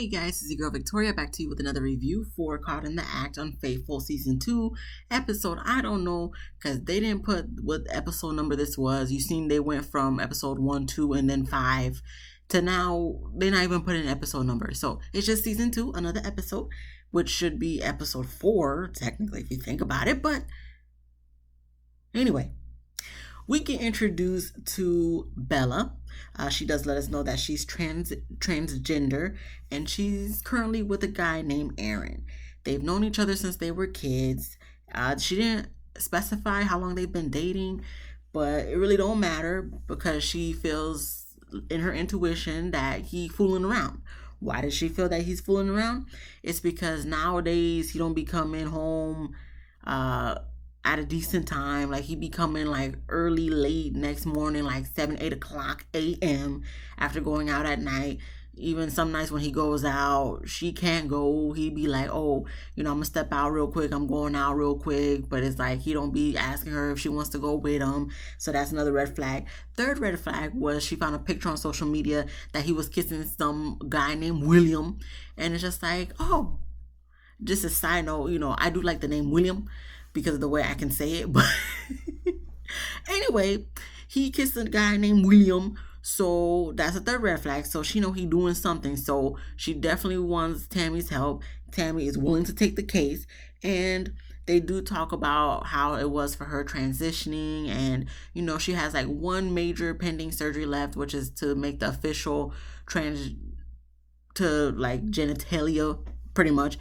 Hey guys, it's your girl Victoria back to you with another review for Caught in the Act, Unfaithful Season 2 episode. I don't know, because they didn't put what episode number this was. You seen they went from episode 1, 2, and then 5 to now they're not even putting an episode number. So it's just Season 2, another episode, which should be episode 4, technically, if you think about it. But anyway, we get introduced to Bella. She does let us know that she's transgender, and she's currently with a guy named Aaron. They've known each other since they were kids. She didn't specify how long they've been dating, but it really don't matter because she feels in her intuition that he's fooling around. Why does she feel that he's fooling around? It's because nowadays he don't be coming home at a decent time. Like he be coming like early, late next morning, like 7-8 o'clock a.m. after going out at night. Even some nights when he goes out, she can't go. He be like, oh, I'm gonna step out real quick, I'm going out real quick. But it's like he don't be asking her if she wants to go with him. So that's another red flag. Third red flag was she found a picture on social media that he was kissing some guy named William. And it's just like, oh, just a side note, I do like the name William because of the way I can say it. But anyway, he kissed a guy named William. So that's a third red flag. So she know he doing something. So she definitely wants Tammy's help. Tammy is willing to take the case. And they do talk about how it was for her transitioning. And, she has like one major pending surgery left, which is to make the official genitalia, pretty much.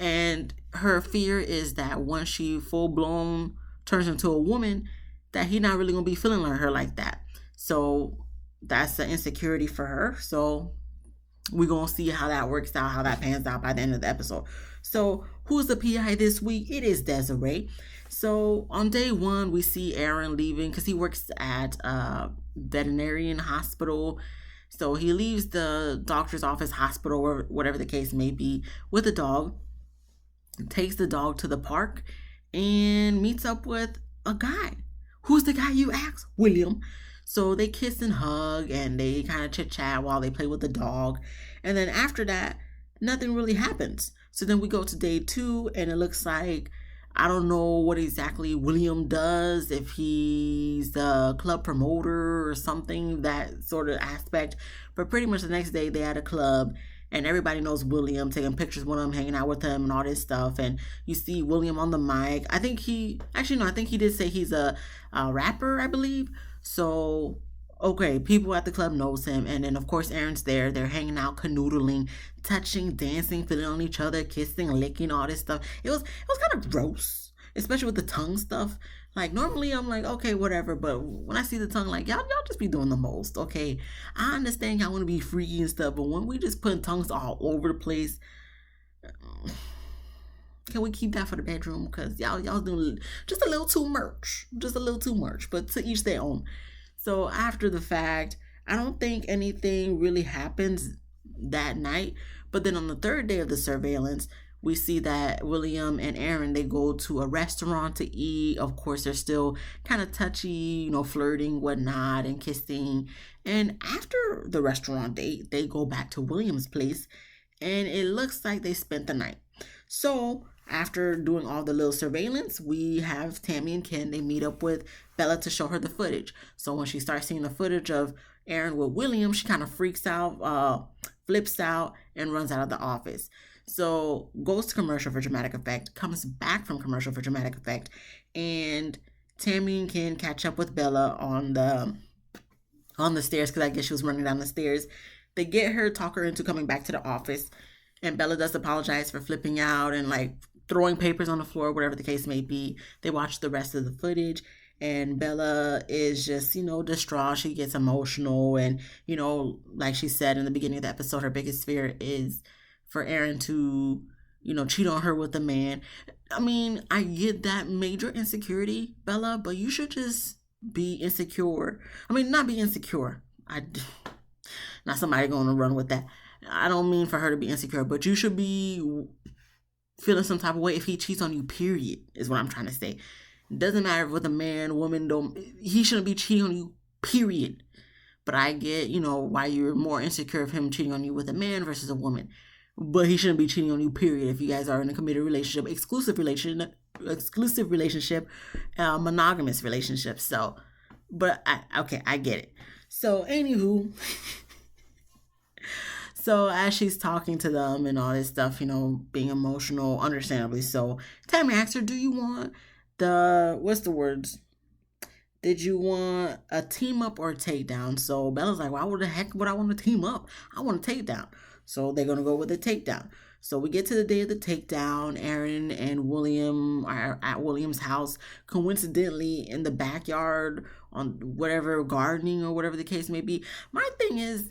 And her fear is that once she full-blown turns into a woman, that he's not really going to be feeling her like that. So that's an insecurity for her. So we're going to see how that works out, how that pans out by the end of the episode. So who's the PI this week? It is Desiree. So on day 1, we see Aaron leaving because he works at a veterinarian hospital. So he leaves the doctor's office, hospital, or whatever the case may be, with a dog. Takes the dog to the park and meets up with a guy. Who's the guy, you ask? William. So they kiss and hug and they kind of chit chat while they play with the dog. And then after that, nothing really happens. So then we go to day 2 and it looks like, I don't know what exactly William does, if he's a club promoter or something, that sort of aspect. But pretty much the next day they had a club. And everybody knows William, taking pictures with him, hanging out with him, and all this stuff. And you see William on the mic. I think he did say he's a rapper, I believe. So, okay, people at the club knows him. And then, of course, Aaron's there. They're hanging out, canoodling, touching, dancing, feeling on each other, kissing, licking, all this stuff. It was kind of gross, especially with the tongue stuff. Like, normally I'm like, okay, whatever. But when I see the tongue, like, y'all just be doing the most, okay? I understand y'all want to be freaky and stuff, but when we just putting tongues all over the place, can we keep that for the bedroom? Because y'all doing just a little too much. Just a little too much. But to each their own. So after the fact, I don't think anything really happens that night. But then on the third day of the surveillance, we see that William and Aaron, they go to a restaurant to eat. Of course, they're still kind of touchy, flirting, whatnot, and kissing. And after the restaurant date, they go back to William's place, and it looks like they spent the night. So after doing all the little surveillance, we have Tammy and Ken. They meet up with Bella to show her the footage. So when she starts seeing the footage of Aaron with William, she kind of freaks out, flips out, and runs out of the office. So goes to commercial for dramatic effect, comes back from commercial for dramatic effect, and Tammy and Ken catch up with Bella on the stairs, because I guess she was running down the stairs. They get her, talk her into coming back to the office, and Bella does apologize for flipping out and like throwing papers on the floor, whatever the case may be. They watch the rest of the footage, and Bella is just, distraught. She gets emotional, and, like she said in the beginning of the episode, her biggest fear is for Aaron to, cheat on her with a man. I mean, I get that major insecurity, Bella, but you should just be insecure. I mean, not be insecure. Not somebody going to run with that. I don't mean for her to be insecure, but you should be feeling some type of way if he cheats on you, period, is what I'm trying to say. It doesn't matter if with a man, woman, he shouldn't be cheating on you, period. But I get, why you're more insecure of him cheating on you with a man versus a woman. but he shouldn't be cheating on you. Period. If you guys are in a committed relationship, exclusive relationship, monogamous relationship. So, but I get it. So, anywho, so as she's talking to them and all this stuff, being emotional, understandably so, Tammy asks her, "Do you want what's the words? Did you want a team up or a takedown?" So Bella's like, "Why would the heck would I want to team up? I want a takedown." So they're gonna go with the takedown. So we get to the day of the takedown. Aaron and William are at William's house, coincidentally in the backyard on whatever gardening or whatever the case may be. My thing is,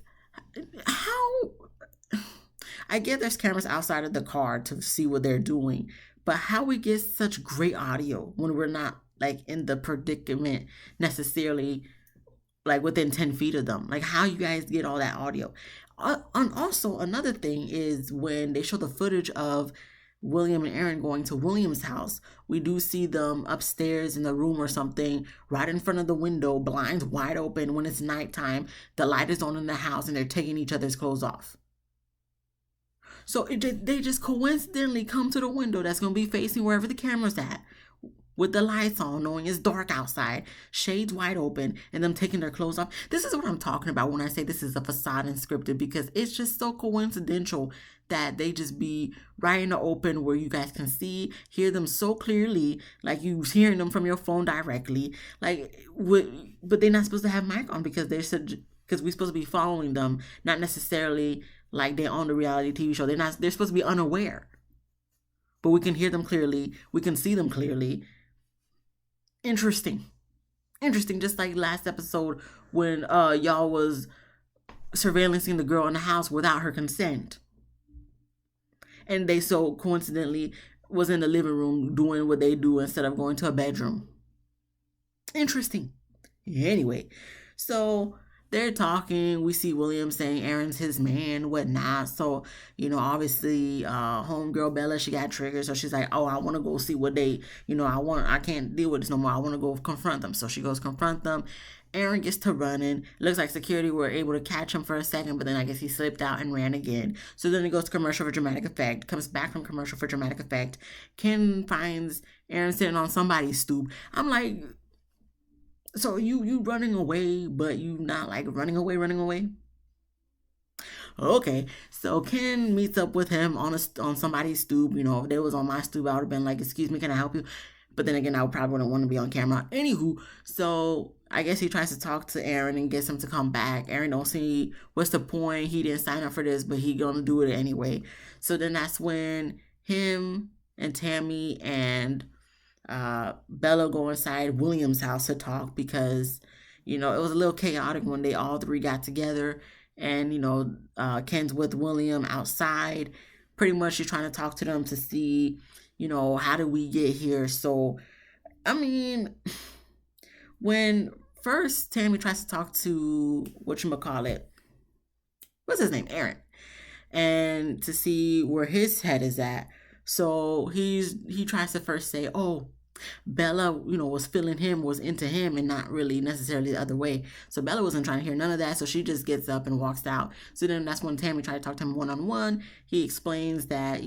how I get there's cameras outside of the car to see what they're doing, but how we get such great audio when we're not like in the predicament necessarily like within 10 feet of them? Like, how you guys get all that audio? And also another thing is when they show the footage of William and Aaron going to William's house, we do see them upstairs in the room or something, right in front of the window, blinds wide open. When it's nighttime, the light is on in the house and they're taking each other's clothes off. So they just coincidentally come to the window that's going to be facing wherever the camera's at, with the lights on, knowing it's dark outside, shades wide open, and them taking their clothes off. This is what I'm talking about when I say this is a facade and scripted, because it's just so coincidental that they just be right in the open where you guys can hear them so clearly, like you hearing them from your phone directly. But they're not supposed to have mic on because we're supposed to be following them, not necessarily like they're on the reality TV show. They're supposed to be unaware. But we can hear them clearly. We can see them clearly. Interesting. Just like last episode when y'all was surveillancing the girl in the house without her consent. And they so coincidentally was in the living room doing what they do instead of going to a bedroom. Interesting. Anyway, so they're talking. We see William saying Aaron's his man, whatnot. So, obviously, homegirl Bella, she got triggered. So she's like, "Oh, I want to go see what they, I can't deal with this no more. I want to go confront them." So she goes confront them. Aaron gets to running. Looks like security were able to catch him for a second, but then I guess he slipped out and ran again. So then it goes to commercial for dramatic effect. Comes back from commercial for dramatic effect. Ken finds Aaron sitting on somebody's stoop. I'm like, so you running away, but you not like running away. Okay, so Ken meets up with him on somebody's stoop. If they was on my stoop, I would have been like, "Excuse me, can I help you?" But then again, I would probably wouldn't want to be on camera. Anywho, so I guess he tries to talk to Aaron and gets him to come back. Aaron don't see what's the point. He didn't sign up for this, but he gonna do it anyway. So then that's when him and Tammy and Bella go inside William's house to talk because, it was a little chaotic when they all three got together and, Ken's with William outside. Pretty much she's trying to talk to them to see, how did we get here? So, I mean, when first Tammy tries to talk to, what's his name? Aaron. And to see where his head is at. So he tries to first say, "Oh, Bella, was feeling him, was into him, and not really necessarily the other way." So Bella wasn't trying to hear none of that. So she just gets up and walks out. So then that's when Tammy tried to talk to him one-on-one. He explains that,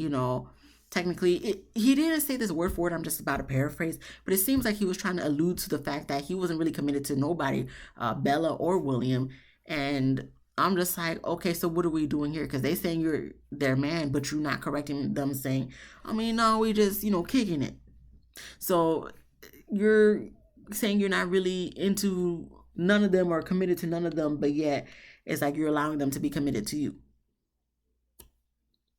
technically, he didn't say this word for word. I'm just about to paraphrase. But it seems like he was trying to allude to the fact that he wasn't really committed to nobody, Bella or William. And I'm just like, okay, so what are we doing here? Because they saying you're their man, but you're not correcting them saying, no, we just, kicking it. So you're saying you're not really into none of them or committed to none of them, but yet it's like you're allowing them to be committed to you.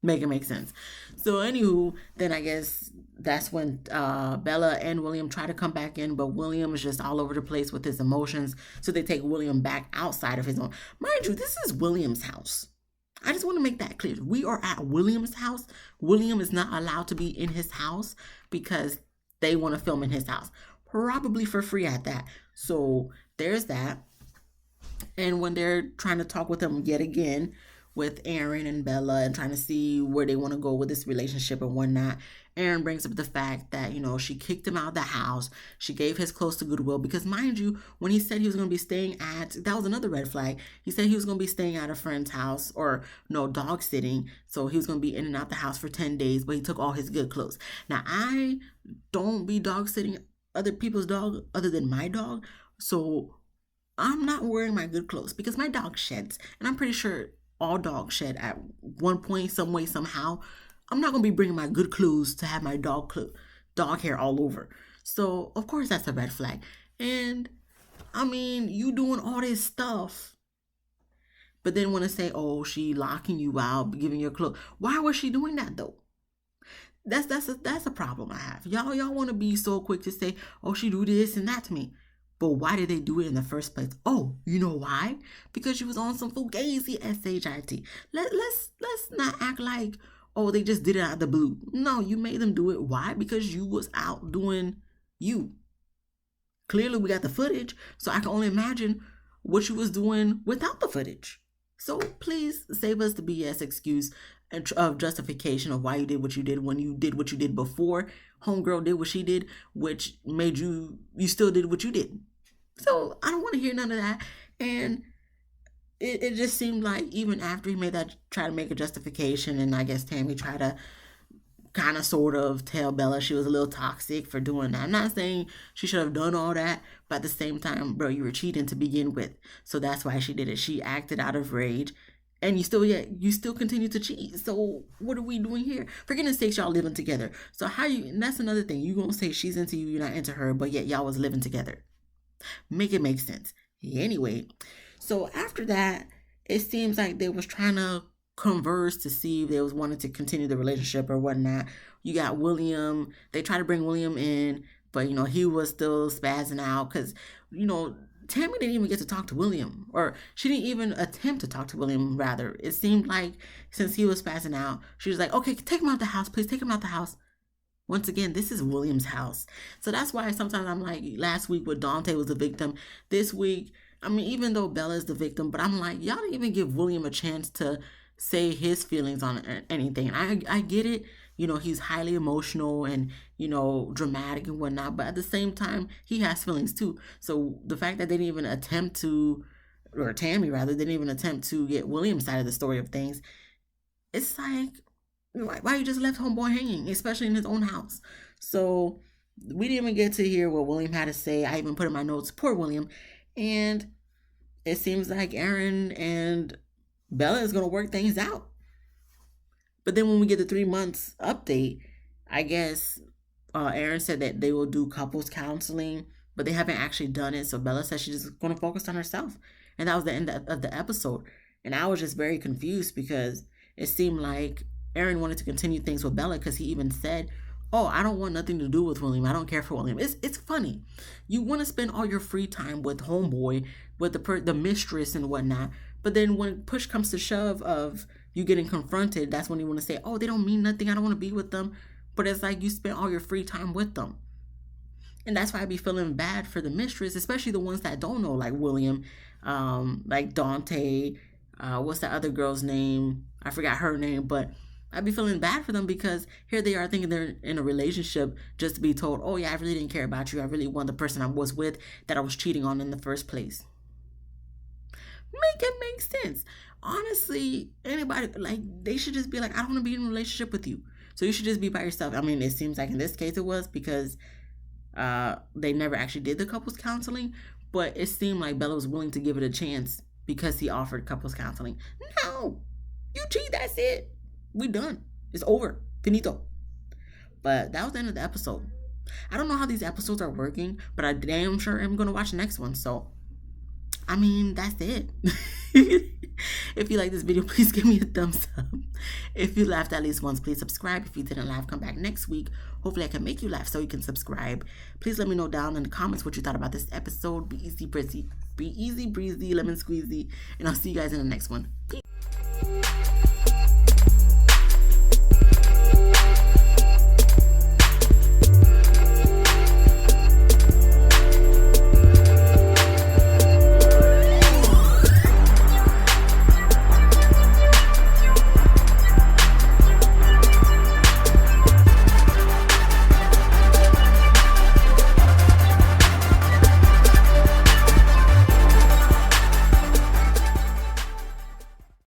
Make it make sense. So anywho, then I guess that's when Bella and William try to come back in, but William is just all over the place with his emotions. So they take William back outside of his own. Mind you, this is William's house. I just want to make that clear. We are at William's house. William is not allowed to be in his house because they want to film in his house. Probably for free at that. So there's that. And when they're trying to talk with him yet again, with Aaron and Bella and trying to see where they want to go with this relationship and whatnot. Aaron brings up the fact that, she kicked him out of the house. She gave his clothes to Goodwill because, mind you, when he said he was going to be staying that was another red flag. He said he was going to be staying at a friend's house, or no, dog sitting. So he was going to be in and out the house for 10 days, but he took all his good clothes. Now, I don't be dog sitting other people's dog other than my dog. So I'm not wearing my good clothes because my dog sheds. And I'm pretty sure all dogs shed at one point, some way, somehow. I'm not going to be bringing my good clothes to have my dog hair all over. So, of course, that's a red flag. And, you doing all this stuff, but then want to say, oh, she locking you out, giving your clothes. Why was she doing that, though? That's a problem I have. Y'all want to be so quick to say, oh, she do this and that to me. But why did they do it in the first place? Oh, you know why? Because she was on some fugazi shit. Let's not act like, oh, they just did it out of the blue. No, you made them do it. Why? Because you was out doing you. Clearly, we got the footage, so I can only imagine what you was doing without the footage. So please save us the BS excuse of justification of why you did what you did when you did what you did before. Homegirl did what she did, which made you still did what you did. So I don't want to hear none of that. And it just seemed like even after he made that, try to make a justification, and I guess Tammy tried to kind of sort of tell Bella she was a little toxic for doing that. I'm not saying she should have done all that, but at the same time, bro, you were cheating to begin with. So that's why she did it. She acted out of rage. And you still continue to cheat. So what are we doing here? For goodness sakes, y'all living together. So and that's another thing. You gonna say she's into you, you're not into her, but yet y'all was living together. Make it make sense. Anyway, so after that, it seems like they was trying to converse to see if they was wanting to continue the relationship or whatnot. You got William. They tried to bring William in, but he was still spazzing out because Tammy didn't even get to talk to William, or she didn't even attempt to talk to William, rather. It seemed like since he was passing out, she was like, okay, take him out the house, please, take him out the house. Once again, this is William's house. So that's why sometimes I'm like, last week with Dante was the victim. This week, even though Bella's the victim, but I'm like, y'all didn't even give William a chance to say his feelings on anything. I get it. He's highly emotional and, dramatic and whatnot. But at the same time, he has feelings too. So the fact that they didn't even attempt to, or Tammy rather, didn't even attempt to get William's side of the story of things, it's like, why you just left homeboy hanging, especially in his own house? So we didn't even get to hear what William had to say. I even put in my notes, poor William. And it seems like Aaron and Bella is going to work things out. But then when we get the 3 months update, I guess Aaron said that they will do couples counseling, but they haven't actually done it. So Bella said she's just going to focus on herself. And that was the end of the episode. And I was just very confused because it seemed like Aaron wanted to continue things with Bella because he even said, oh, I don't want nothing to do with William. I don't care for William. It's funny. You want to spend all your free time with homeboy, with the mistress and whatnot. But then when push comes to shove of you getting confronted, that's when you want to say, oh, they don't mean nothing. I don't want to be with them. But it's like you spent all your free time with them. And that's why I be feeling bad for the mistress, especially the ones that don't know, like William, like Dante, what's that other girl's name? I forgot her name, but I'd be feeling bad for them because here they are thinking they're in a relationship just to be told, oh yeah, I really didn't care about you. I really want the person I was with that I was cheating on in the first place. Make it make sense. Honestly, anybody, they should just be like, I don't want to be in a relationship with you. So you should just be by yourself. It seems like in this case it was because they never actually did the couples counseling, but it seemed like Bella was willing to give it a chance because he offered couples counseling. No, you cheat, that's it. We done. It's over. Finito. But that was the end of the episode. I don't know how these episodes are working, but I damn sure am going to watch the next one. So, that's it. If you like this video, please give me a thumbs up. If you laughed at least once, please subscribe. If you didn't laugh, come back next week. Hopefully I can make you laugh so you can subscribe. Please let me know down in the comments what you thought about this episode. Be easy breezy, lemon squeezy. And I'll see you guys in the next one. Peace.